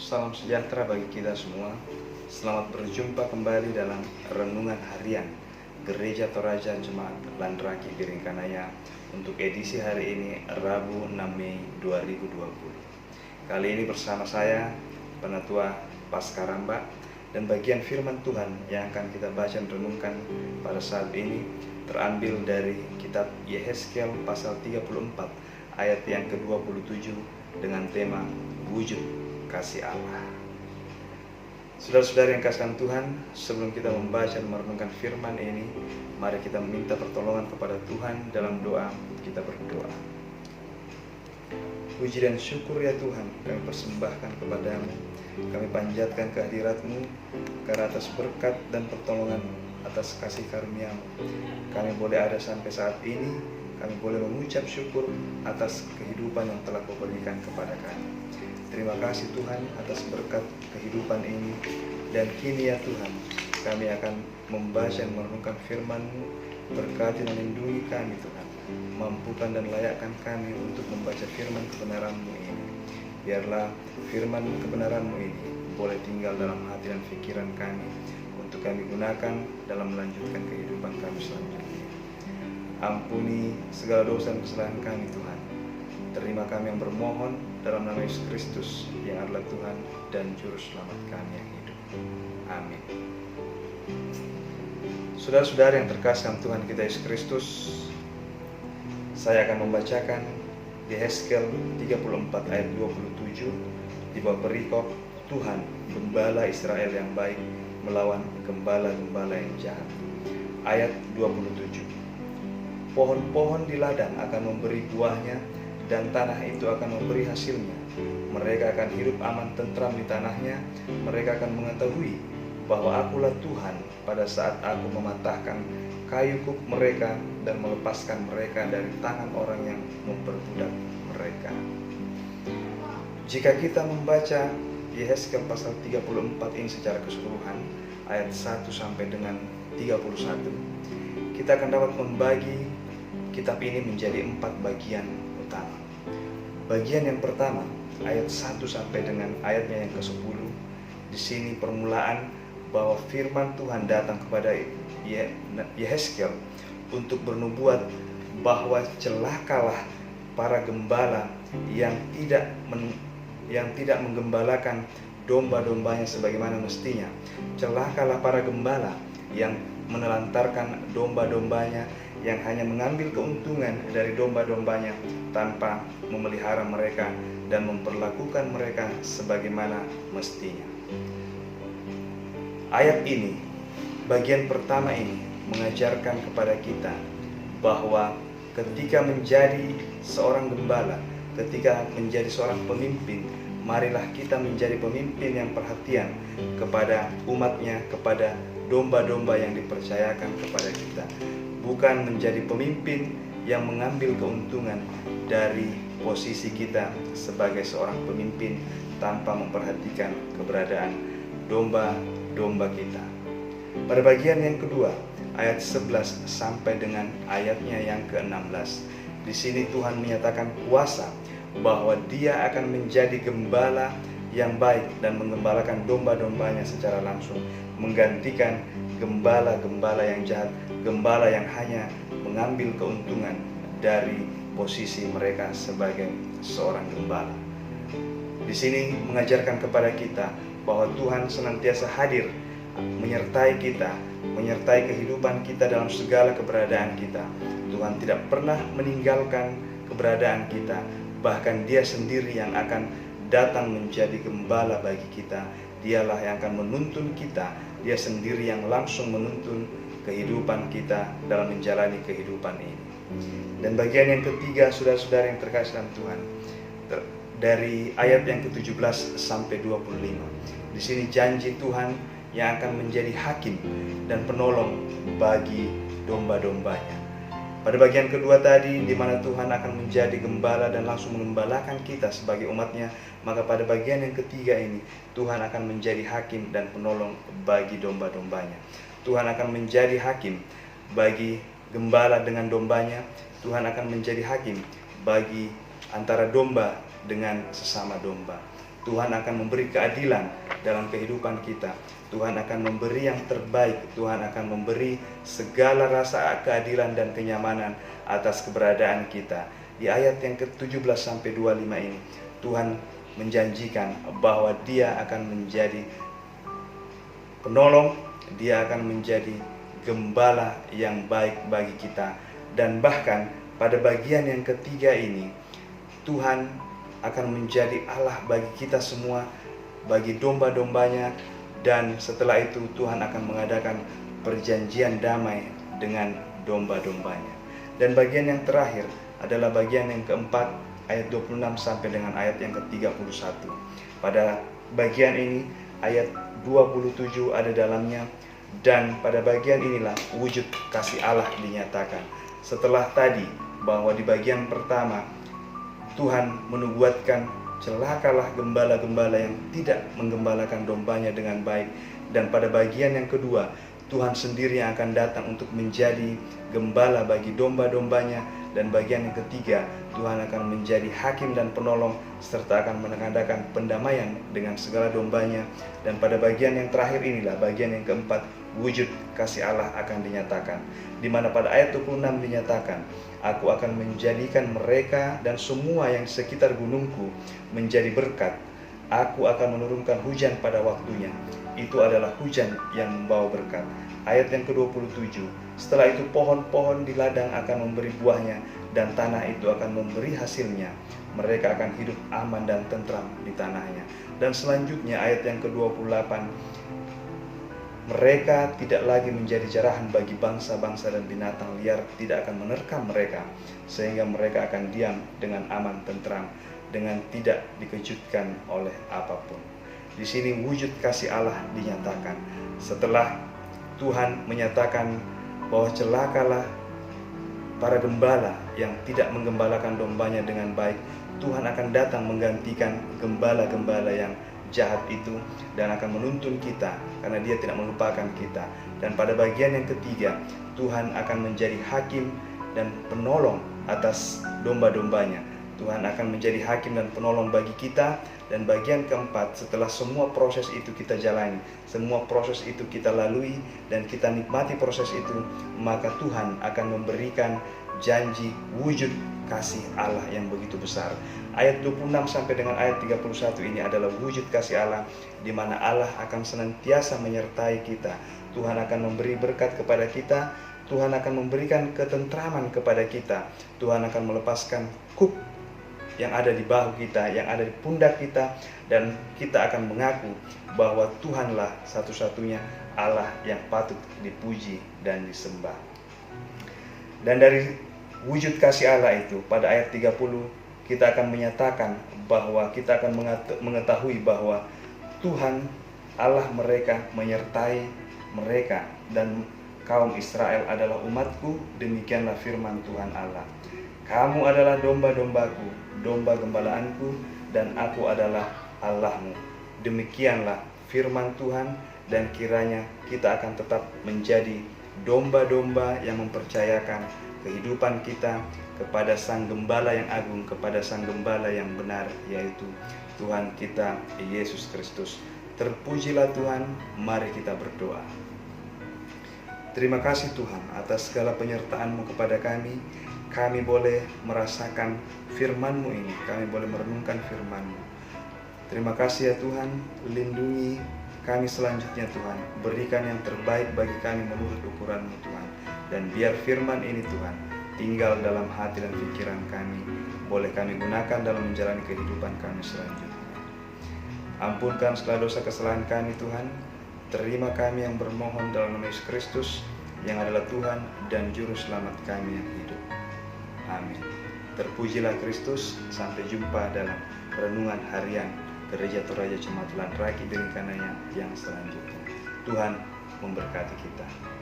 Salam sejahtera bagi kita semua. Selamat berjumpa kembali dalam Renungan Harian Gereja Toraja Jemaat Landraki Biringkanaya untuk edisi hari ini Rabu 6 Mei 2020. Kali ini bersama saya Penatua Paskaramba, dan bagian firman Tuhan yang akan kita baca dan renungkan pada saat ini terambil dari kitab Yehezkiel pasal 34 ayat yang ke-27 dengan tema wujud kasih Allah. Saudara-saudari yang kasih Tuhan, sebelum kita membaca dan merenungkan firman ini, mari kita meminta pertolongan kepada Tuhan dalam doa. Kita berdoa. Puji dan syukur ya Tuhan, kami persembahkan kepadamu, kami panjatkan kehadirat-Mu karena atas berkat dan pertolongan, atas kasih karunia-Mu kami boleh ada sampai saat ini. Kami boleh mengucap syukur atas kehidupan yang telah Kau berikan kepada kami. Terima kasih Tuhan atas berkat kehidupan ini. Dan kini ya Tuhan, kami akan membaca dan merenungkan firman-Mu. Berkati dan lindungi kami Tuhan. Mampukan dan layakkan kami untuk membaca firman kebenaran-Mu ini. Biarlah firman kebenaran-Mu ini boleh tinggal dalam hati dan pikiran kami, untuk kami gunakan dalam melanjutkan kehidupan kami selanjutnya. Ampuni segala dosa dan kesalahan kami Tuhan. Terima kami yang bermohon dalam nama Yesus Kristus yang adalah Tuhan dan Juru Selamat kami yang hidup. Amin. Saudara-saudara yang terkasih dalam Tuhan kita Yesus Kristus, saya akan membacakan Yehezkiel 34 ayat 27 di bawah perikop Tuhan Gembala Israel yang baik melawan gembala-gembala yang jahat. Ayat 27. Pohon-pohon di ladang akan memberi buahnya, dan tanah itu akan memberi hasilnya. Mereka akan hidup aman tentram di tanahnya. Mereka akan mengetahui bahwa Akulah Tuhan pada saat Aku mematahkan kayu kuk mereka dan melepaskan mereka dari tangan orang yang memperbudak mereka. Jika kita membaca Yehezkiel pasal 34 ini secara keseluruhan, ayat 1 sampai dengan 31, kita akan dapat membagi kitab ini menjadi 4 bagian utama. Bagian yang pertama, ayat 1 sampai dengan ayatnya yang ke-10. Di sini permulaan bahwa firman Tuhan datang kepada Yehezkiel untuk bernubuat bahwa celakalah para gembala yang tidak menggembalakan domba-dombanya sebagaimana mestinya. Celakalah para gembala yang menelantarkan domba-dombanya, yang hanya mengambil keuntungan dari domba-dombanya tanpa memelihara mereka dan memperlakukan mereka sebagaimana mestinya. Ayat ini, bagian pertama ini, mengajarkan kepada kita bahwa ketika menjadi seorang gembala, ketika menjadi seorang pemimpin, marilah kita menjadi pemimpin yang perhatian kepada umatnya, kepada domba-domba yang dipercayakan kepada kita. Bukan menjadi pemimpin yang mengambil keuntungan dari posisi kita sebagai seorang pemimpin tanpa memperhatikan keberadaan domba-domba kita. Pada bagian yang kedua, ayat 11 sampai dengan ayatnya yang ke-16. Di sini Tuhan menyatakan kuasa bahwa Dia akan menjadi gembala yang baik dan menggembalakan domba-dombanya secara langsung, menggantikan gembala-gembala yang jahat, gembala yang hanya mengambil keuntungan dari posisi mereka sebagai seorang gembala. Di sini mengajarkan kepada kita bahwa Tuhan senantiasa hadir menyertai kita, menyertai kehidupan kita dalam segala keberadaan kita. Tuhan tidak pernah meninggalkan keberadaan kita, bahkan Dia sendiri yang akan datang menjadi gembala bagi kita. Dialah yang akan menuntun kita. Dia sendiri yang langsung menuntun kehidupan kita dalam menjalani kehidupan ini. Dan bagian yang ketiga, saudara-saudara yang terkasih dalam Tuhan, dari ayat yang ke-17 sampai 25. Di sini janji Tuhan yang akan menjadi hakim dan penolong bagi domba-dombanya. Pada bagian kedua tadi, di mana Tuhan akan menjadi gembala dan langsung mengembalakan kita sebagai umatnya, maka pada bagian yang ketiga ini, Tuhan akan menjadi hakim dan penolong bagi domba-dombanya. Tuhan akan menjadi hakim bagi gembala dengan dombanya. Tuhan akan menjadi hakim bagi antara domba dengan sesama domba. Tuhan akan memberi keadilan dalam kehidupan kita. Tuhan akan memberi yang terbaik. Tuhan akan memberi segala rasa keadilan dan kenyamanan atas keberadaan kita. Di ayat yang ke-17 sampai 25 ini, Tuhan menjanjikan bahwa Dia akan menjadi penolong, Dia akan menjadi gembala yang baik bagi kita. Dan bahkan pada bagian yang ketiga ini, Tuhan akan menjadi Allah bagi kita semua, bagi domba-dombanya. Dan setelah itu Tuhan akan mengadakan perjanjian damai dengan domba-dombanya. Dan bagian yang terakhir adalah bagian yang keempat, ayat 26 sampai dengan ayat yang ke-31. Pada bagian ini ayat 27 ada dalamnya, dan pada bagian inilah wujud kasih Allah dinyatakan. Setelah tadi bahwa di bagian pertama Tuhan menubuatkan celakalah gembala-gembala yang tidak menggembalakan dombanya dengan baik, dan pada bagian yang kedua Tuhan sendiri yang akan datang untuk menjadi gembala bagi domba-dombanya, dan bagian yang ketiga Tuhan akan menjadi hakim dan penolong serta akan mengadakan pendamaian dengan segala dombanya. Dan pada bagian yang terakhir inilah bagian yang keempat, wujud kasih Allah akan dinyatakan, di mana pada ayat 26 dinyatakan, aku akan menjadikan mereka dan semua yang sekitar gunungku menjadi berkat. Aku akan menurunkan hujan pada waktunya. Itu adalah hujan yang membawa berkat. Ayat yang ke-27, setelah itu pohon-pohon di ladang akan memberi buahnya, dan tanah itu akan memberi hasilnya. Mereka akan hidup aman dan tentram di tanahnya. Dan selanjutnya ayat yang ke-28, mereka tidak lagi menjadi jarahan bagi bangsa-bangsa, dan binatang liar tidak akan menerkam mereka, sehingga mereka akan diam dengan aman tentram, dengan tidak dikejutkan oleh apapun. Di sini wujud kasih Allah dinyatakan. Setelah Tuhan menyatakan bahwa celakalah para gembala yang tidak menggembalakan dombanya dengan baik, Tuhan akan datang menggantikan gembala-gembala yang jahat itu dan akan menuntun kita karena Dia tidak melupakan kita. Dan pada bagian yang ketiga, Tuhan akan menjadi hakim dan penolong atas domba-dombanya. Tuhan akan menjadi hakim dan penolong bagi kita. Dan bagian keempat, setelah semua proses itu kita jalani, semua proses itu kita lalui, dan kita nikmati proses itu, maka Tuhan akan memberikan janji wujud kasih Allah yang begitu besar. Ayat 26 sampai dengan ayat 31 ini adalah wujud kasih Allah, di mana Allah akan senantiasa menyertai kita. Tuhan akan memberi berkat kepada kita. Tuhan akan memberikan ketentraman kepada kita. Tuhan akan melepaskan kuk yang ada di bahu kita, yang ada di pundak kita, dan kita akan mengaku bahwa Tuhanlah satu-satunya Allah yang patut dipuji dan disembah. Dan dari wujud kasih Allah itu, pada ayat 30 kita akan menyatakan bahwa kita akan mengetahui bahwa Tuhan Allah mereka menyertai mereka, dan kaum Israel adalah umatku. Demikianlah firman Tuhan Allah, kamu adalah domba-dombaku, domba gembalaanku, dan aku adalah Allahmu. Demikianlah firman Tuhan, dan kiranya kita akan tetap menjadi domba-domba yang mempercayakan kehidupan kita kepada Sang Gembala yang agung, kepada Sang Gembala yang benar, yaitu Tuhan kita Yesus Kristus. Terpujilah Tuhan, mari kita berdoa. Terima kasih Tuhan atas segala penyertaan-Mu kepada kami. Kami boleh merasakan firman-Mu ini, kami boleh merenungkan firman-Mu. Terima kasih ya Tuhan, lindungi kami selanjutnya Tuhan. Berikan yang terbaik bagi kami menurut ukuran-Mu Tuhan. Dan biar firman ini Tuhan tinggal dalam hati dan pikiran kami, boleh kami gunakan dalam menjalani kehidupan kami selanjutnya. Ampunkan segala dosa kesalahan kami Tuhan. Terima kami yang bermohon dalam nama Yesus Kristus, yang adalah Tuhan dan Juru Selamat kami yang hidup. Amin. Terpujilah Kristus. Sampai jumpa dalam renungan harian Gereja Toraja Cematulan Raki Biringkanaya yang selanjutnya. Tuhan memberkati kita.